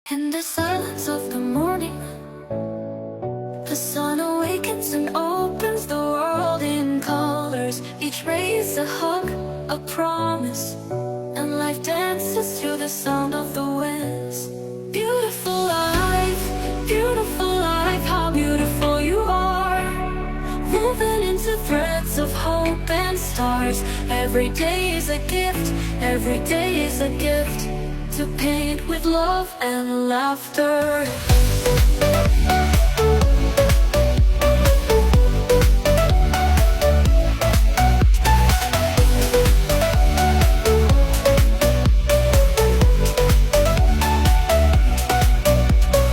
In the silence of the morning, the sun awakens and opens the world in colors. Each ray is a hug, a promise, and life dances to the sound of the winds. Beautiful life, how beautiful you are. Woven into threads of hope and stars. Every day is a gift, every day is a gift, to paint with love and laughter.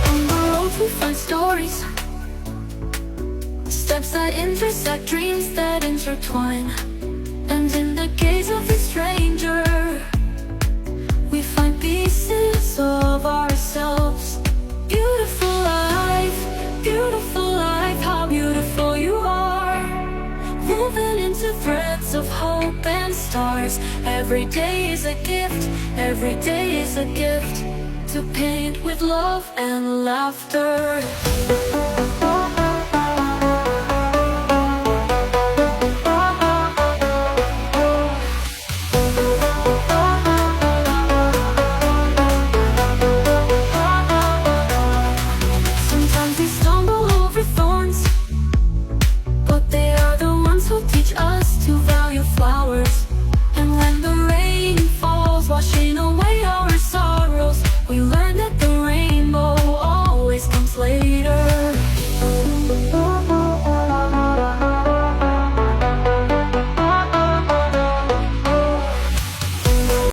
On the road we find stories, steps that intersect, dreams that intertwine. And in the gaze of a stranger, we find pieces of ourselves. Beautiful life, how beautiful you are. Woven into threads of hope and stars. Every day is a gift, every day is a gift, to paint with love and laughter.